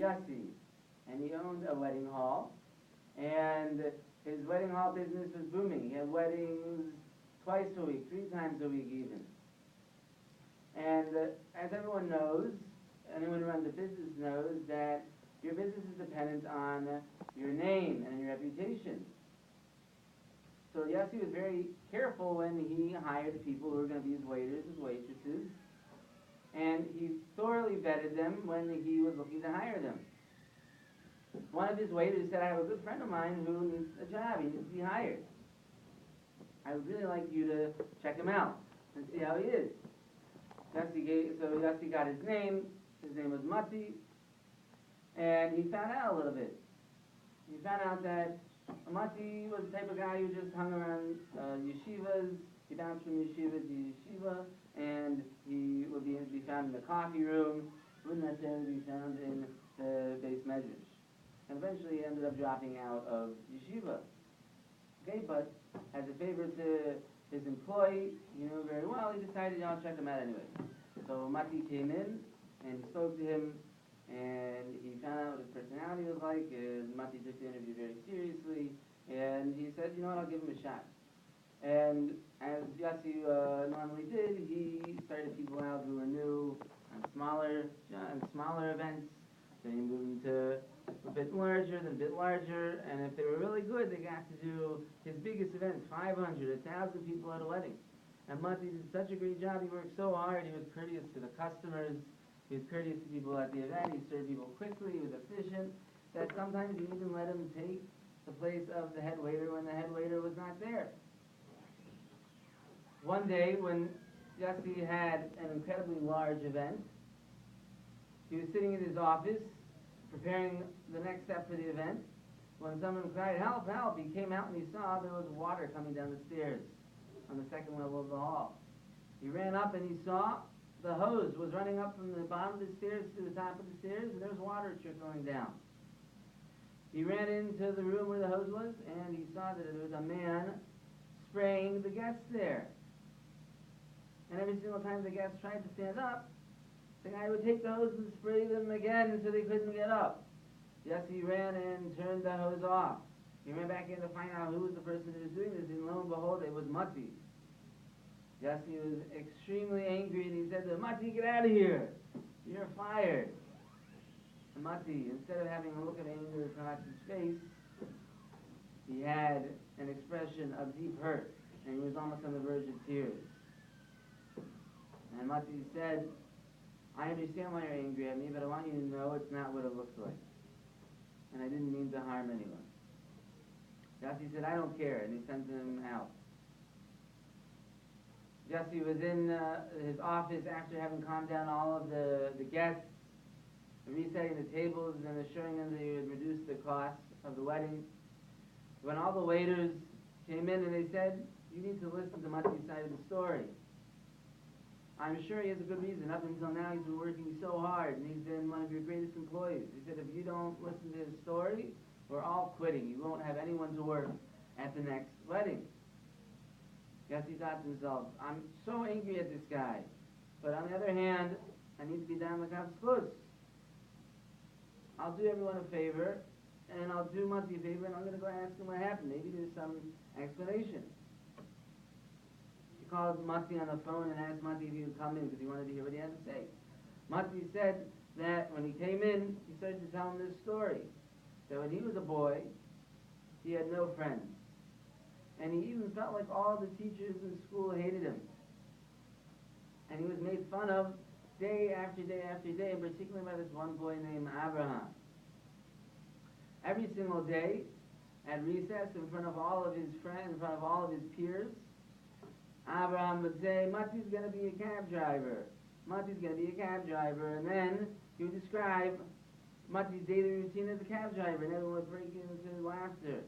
Yossi, and he owned a wedding hall, and his wedding hall business was booming. He had weddings twice a week, 3 times a week even. And as everyone knows, anyone who runs a business knows that your business is dependent on your name and your reputation. So Yossi was very careful when he hired people who were going to be his waiters, his waitresses, and he thoroughly vetted them when he was looking to hire them. One of his waiters said, I have a good friend of mine who needs a job, he needs to be hired. I would really like you to check him out and see how he is. Yossi got his name was Mati, and he found out a little bit. He found out that Mati was the type of guy who just hung around yeshivas. He bounced from yeshiva to yeshiva, and he would be found in the coffee room, wouldn't necessarily be found in the base measures. And eventually he ended up dropping out of yeshiva. Okay, but as a favor to his employee, he knew very well, he decided, I'll check him out anyway. So Mati came in, and he spoke to him, and he found out what his personality was like. Mati took the interview very seriously, and he said, you know what, I'll give him a shot. And as Yossi normally did, he started people out who were new on smaller events. Then he moved them to a bit larger, then a bit larger, and if they were really good, they got to do his biggest events, 500, 1,000 people at a wedding. And Mati did such a great job, he worked so hard, he was courteous to the customers, he was courteous to people at the event, he served people quickly, he was efficient, that sometimes he even let him take the place of the head waiter when the head waiter was not there. One day, when Yossi had an incredibly large event, he was sitting in his office, preparing the next step for the event, when someone cried, help, help! He came out and he saw there was water coming down the stairs on the second level of the hall. He ran up and he saw the hose was running up from the bottom of the stairs to the top of the stairs, and there was water trickling down. He ran into the room where the hose was, and he saw that there was a man spraying the guests there. And every single time the guests tried to stand up, the guy would take the hose and spray them again until they couldn't get up. Yossi ran and turned the hose off. He ran back in to find out who was the person who was doing this, and lo and behold, it was Mati. Yossi was extremely angry, and he said to him, Mati, get out of here! You're fired. And Mati, instead of having a look of anger across his face, he had an expression of deep hurt, and he was almost on the verge of tears. And Mati said, I understand why you're angry at me, but I want you to know it's not what it looks like. And I didn't mean to harm anyone. Yossi said, I don't care, and he sent him out. Yossi was in his office after having calmed down all of the guests, resetting the tables and assuring them that he would reduce the cost of the wedding. When all the waiters came in and they said, you need to listen to Mati's side of the story. I'm sure he has a good reason. Up until now he's been working so hard and he's been one of your greatest employees. He said, if you don't listen to his story, we're all quitting. You won't have anyone to work at the next wedding. Yossi thought to himself, I'm so angry at this guy. But on the other hand, I need to be down the Kaf's close. I'll do everyone a favor, and I'll do Mati a favor, and I'm going to go ask him what happened. Maybe there's some explanation. He called Mati on the phone and asked Mati if he would come in because he wanted to hear what he had to say. Mati said that when he came in, he started to tell him this story. That when he was a boy, he had no friends. And he even felt like all the teachers in school hated him. And he was made fun of day after day after day, and particularly by this one boy named Abraham. Every single day, at recess, in front of all of his friends, in front of all of his peers, Abraham would say, Mati's going to be a cab driver. Mati's going to be a cab driver. And then he would describe Mati's daily routine as a cab driver, and everyone would break into laughter.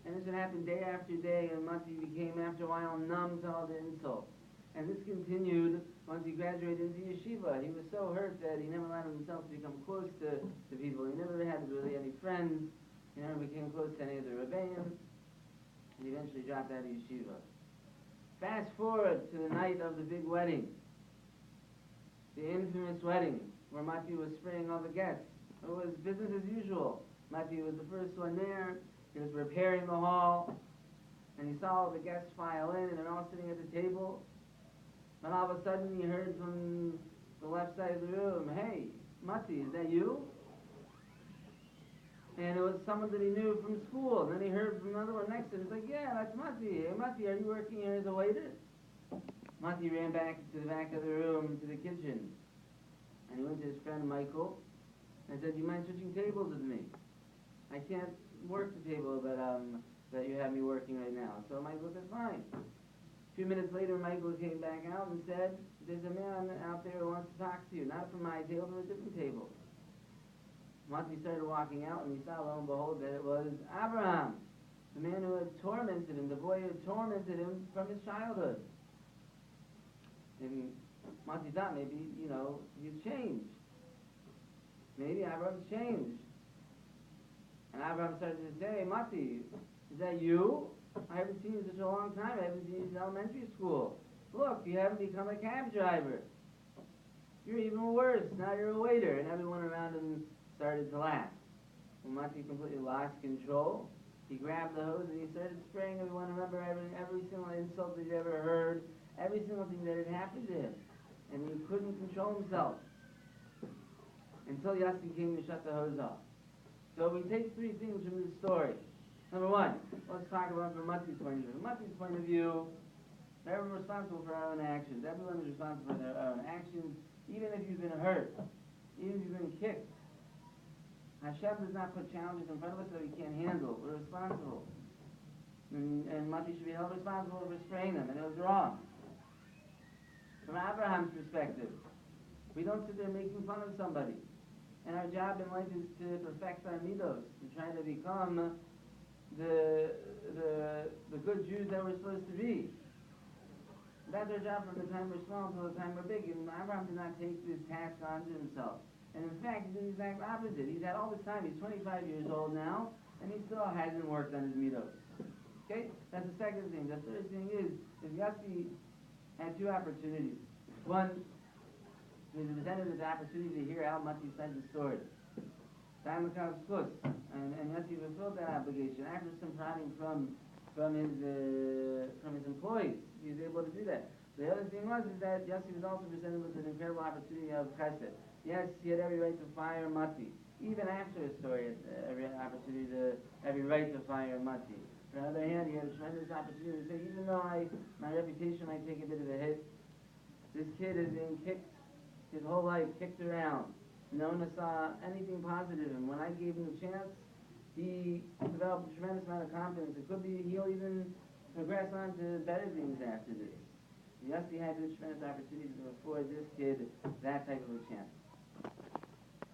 And this would happen day after day, and Mati became, after a while, numb to all the insults. And this continued once he graduated into yeshiva. He was so hurt that he never allowed himself to become close to people. He never had really any friends. He never became close to any of the rebbeim. And he eventually dropped out of yeshiva. Fast forward to the night of the big wedding. The infamous wedding, where Mati was spraying all the guests. It was business as usual. Mati was the first one there. He was repairing the hall, and he saw all the guests file in, and they're all sitting at the table. And all of a sudden, he heard from the left side of the room, "Hey, Mati, is that you?" And it was someone that he knew from school. And then he heard from another one next to him. He's like, "Yeah, that's Mati. Hey, Mati, are you working here as a waiter?" Mati ran back to the back of the room to the kitchen. And he went to his friend Michael and said, "Do you mind switching tables with me? I can't work the table that you have me working right now." So Michael said, "Fine." A few minutes later, Michael came back out and said, "There's a man out there who wants to talk to you, not from my table, but a different table." Once he started walking out, and he saw, lo and behold, that it was Abraham, the man who had tormented him, the boy who had tormented him from his childhood. And Monty thought maybe, he's changed. Maybe Abraham's changed. And Abraham started to say, "Mati, is that you? I haven't seen you in such a long time. I haven't seen you since elementary school. Look, you haven't become a cab driver. You're even worse. Now you're a waiter." And everyone around him started to laugh. When Mati completely lost control, he grabbed the hose and he started spraying everyone. Remember every single insult that he'd ever heard, every single thing that had happened to him. And he couldn't control himself until Yassi came to shut the hose off. So we take three things from this story. Number one, let's talk about from Mati's point of view. From Mati's point of view, we're responsible for our own actions. Everyone is responsible for their own actions, even if you've been hurt, even if you've been kicked. Hashem does not put challenges in front of us that we can't handle. We're responsible. And Mati should be held responsible for spraying them, and it was wrong. From Abraham's perspective, we don't sit there making fun of somebody. And our job in life is to perfect our midos, to try to become the good Jews that we're supposed to be. That's our job from the time we're small until the time we're big. And Abraham did not take this task onto himself. And in fact, he did the exact opposite. He's had all this time. He's 25 years old now, and he still hasn't worked on his midos. Okay? That's the second thing. The third thing is Yossi had two opportunities. One, he was presented with the opportunity to hear how much he said the story. Time comes close, and Yossi fulfilled that obligation after some prodding from his employees. He was able to do that. The other thing was that Yossi was also presented with an incredible opportunity of chesed. Yes, he had every right to fire Mati. Even after his story, he had every right to fire Mati. On the other hand, he had a tremendous opportunity to say, even though my reputation might take a bit of a hit, this kid has been kicked his whole life, kicked around. No one saw anything positive, and when I gave him the chance, he developed a tremendous amount of confidence. It could be he'll even progress on to better things after this. Yossi had this tremendous opportunity to afford this kid that type of a chance.